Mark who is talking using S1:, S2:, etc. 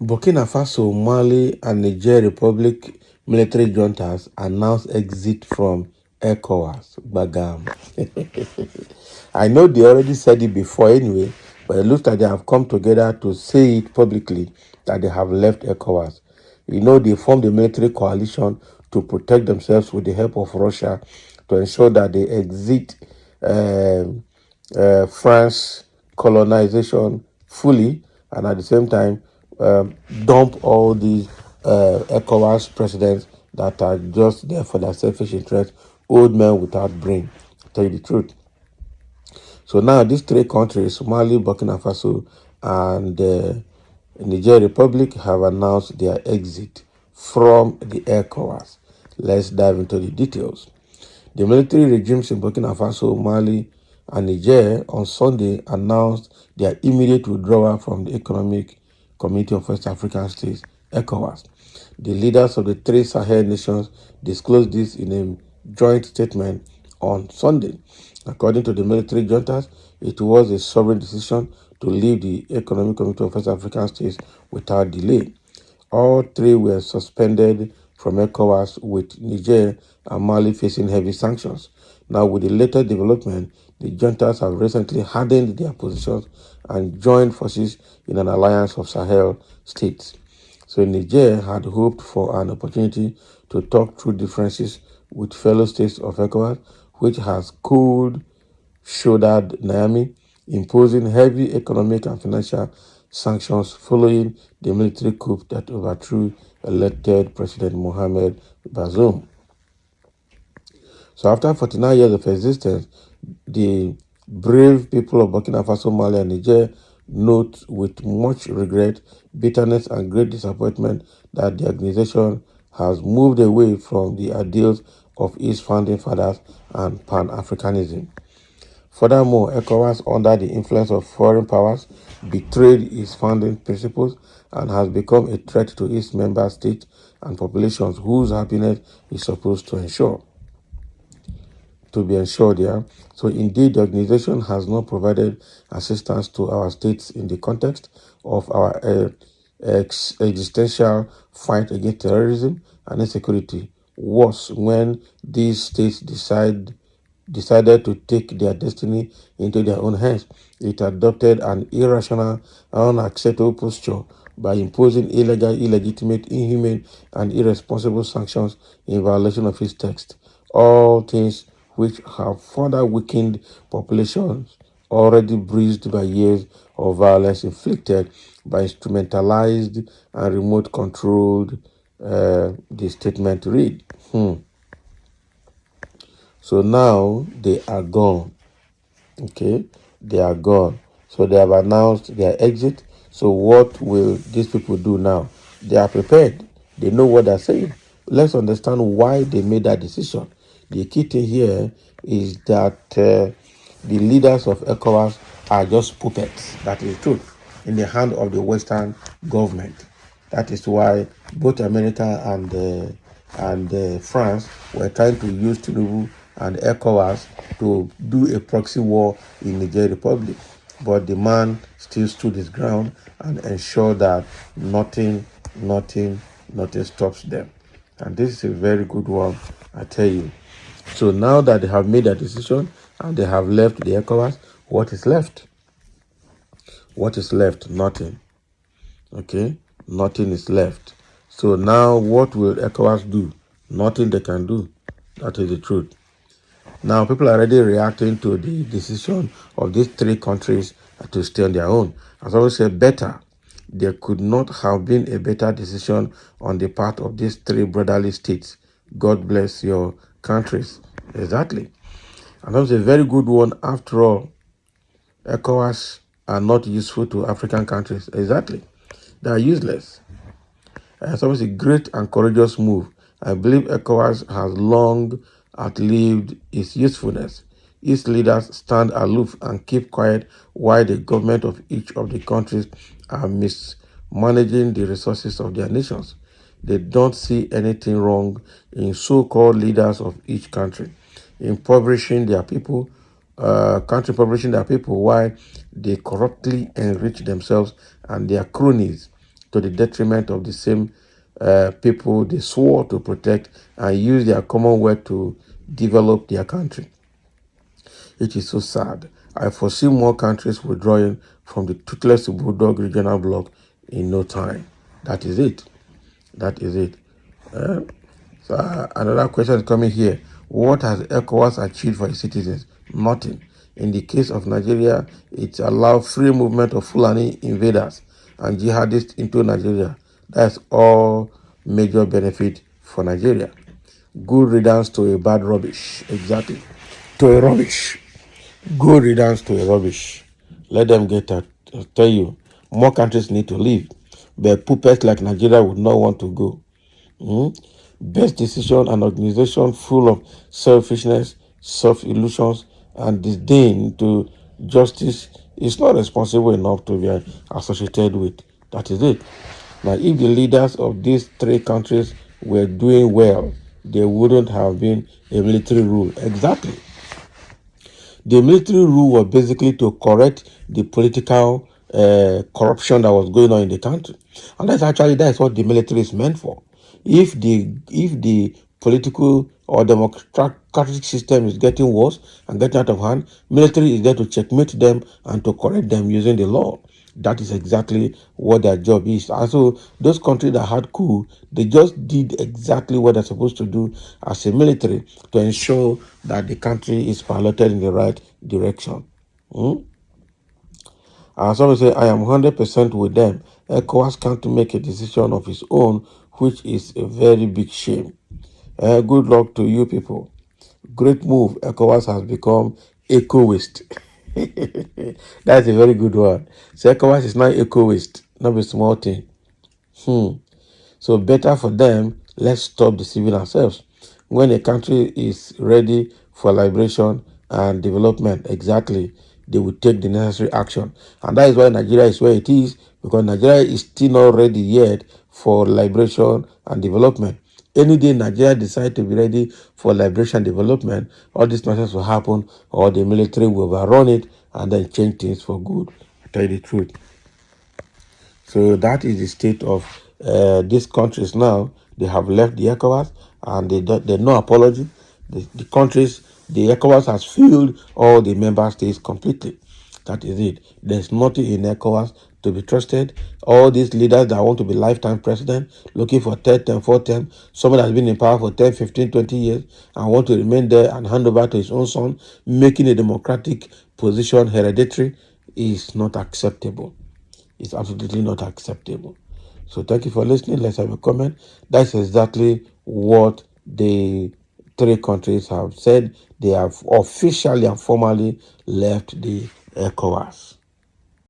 S1: Burkina Faso, Mali, and Niger Republic military juntas announced exit from Ecowas. Bagam. I know they already said it before anyway, but it looks like they have come together to say it publicly that they have left Ecowas. You know, they formed a military coalition to protect themselves with the help of Russia to ensure that they exit France colonization fully, and at the same time dump all these ECOWAS presidents that are just there for their selfish interest, old men without brain, to tell you the truth. So now these three countries, Mali, Burkina Faso, and Niger Republic, have announced their exit from the ECOWAS. Let's dive into the details. The military regimes in Burkina Faso, Mali, and Niger on Sunday announced their immediate withdrawal from the Economic Community of West African States, ECOWAS. The leaders of the three Sahel nations disclosed this in a joint statement on Sunday. According to the military juntas, it was a sovereign decision to leave the Economic Community of West African States without delay. All three were suspended from ECOWAS, with Niger and Mali facing heavy sanctions. Now, with the latest development, the juntas have recently hardened their positions and joined forces in an alliance of Sahel states. So Niger had hoped for an opportunity to talk through differences with fellow states of ECOWAS, which has cold-shouldered Niamey, imposing heavy economic and financial sanctions following the military coup that overthrew elected President Mohamed Bazoum. So after 49 years of existence, the brave people of Burkina Faso, Mali, and Niger note with much regret, bitterness, and great disappointment that the organization has moved away from the ideals of its founding fathers and Pan-Africanism. Furthermore, ECOWAS, under the influence of foreign powers, betrayed its founding principles and has become a threat to its member states and populations whose happiness is supposed to be ensured. Yeah. So indeed, the organization has not provided assistance to our states in the context of our existential fight against terrorism and insecurity. Worse, when these states decided to take their destiny into their own hands, it adopted an irrational and unacceptable posture by imposing illegal, illegitimate, inhumane, and irresponsible sanctions in violation of its text. All things which have further weakened populations already bruised by years of violence inflicted by instrumentalized and remote controlled, the statement read. So now they are gone. Okay, they are gone. So they have announced their exit. So what will these people do now? They are prepared. They know what they're saying. Let's understand why they made that decision. The key thing here is that the leaders of ECOWAS are just puppets. That is true in the hand of the Western government. That is why both America and France were trying to use Tinubu and ECOWAS to do a proxy war in Niger Republic. But the man still stood his ground and ensured that nothing stops them. And this is a very good one, I tell you. So now that they have made that decision and they have left the ECOWAS, what is left? What is left? Nothing. Okay? Nothing is left. So now what will ECOWAS do? Nothing they can do. That is the truth. Now people are already reacting to the decision of these three countries to stay on their own. As I always say, better. There could not have been a better decision on the part of these three brotherly states. God bless your countries. Exactly. And that was a very good one. After all, ECOWAS are not useful to African countries. Exactly. They are useless. It's always a great and courageous move. I believe ECOWAS has long outlived its usefulness. Its leaders stand aloof and keep quiet while the government of each of the countries are mismanaging the resources of their nations. They don't see anything wrong in so-called leaders of each country impoverishing their people, impoverishing their people while they corruptly enrich themselves and their cronies to the detriment of the same people they swore to protect and use their commonwealth to develop their country. It is so sad. I foresee more countries withdrawing from the toothless bulldog regional bloc in no time. That is it. That is it. Another question is coming here. What has ECOWAS achieved for its citizens? Nothing. In the case of Nigeria, it allowed free movement of Fulani invaders and jihadists into Nigeria. That's all major benefit for Nigeria. Good riddance to a bad rubbish. Exactly. To a rubbish. Good riddance to a rubbish. Let them get that. I'll tell you, more countries need to leave. But puppets like Nigeria would not want to go. Best decision, an organization full of selfishness, self-illusions, and disdain to justice is not responsible enough to be associated with. That is it. Now, if the leaders of these three countries were doing well, there wouldn't have been a military rule. Exactly. The military rule was basically to correct the political corruption that was going on in the country, and that's what the military is meant for. If the political or democratic system is getting worse and getting out of hand, military is there to checkmate them and to correct them using the law. That is exactly what their job is. And so those countries that had coup, they just did exactly what they're supposed to do as a military to ensure that the country is piloted in the right direction. And somebody say, I am 100% with them. ECOWAS can't make a decision of its own, which is a very big shame. Good luck to you people. Great move. ECOWAS has become eco-waste. That's a very good one. So ECOWAS is not eco-waste, not a small thing. So better for them, let's stop deceiving ourselves. When a country is ready for liberation and development, exactly, they will take the necessary action. And that is why Nigeria is where it is, because Nigeria is still not ready yet for liberation and development. Any day Nigeria decide to be ready for liberation and development, all these nonsense will happen, or the military will overrun it and then change things for good. I tell you the truth. So that is the state of these countries now. They have left the ECOWAS and they no apology. The countries, the ECOWAS has filled all the member states completely. That is it. There's nothing in ECOWAS to be trusted. All these leaders that want to be lifetime president, looking for third term, fourth term, someone that's been in power for 10, 15, 20 years and want to remain there and hand over to his own son, making a democratic position hereditary, is not acceptable. It's absolutely not acceptable. So thank you for listening. Let's have a comment. That's exactly what the three countries have said. They have officially and formally left the ECOWAS.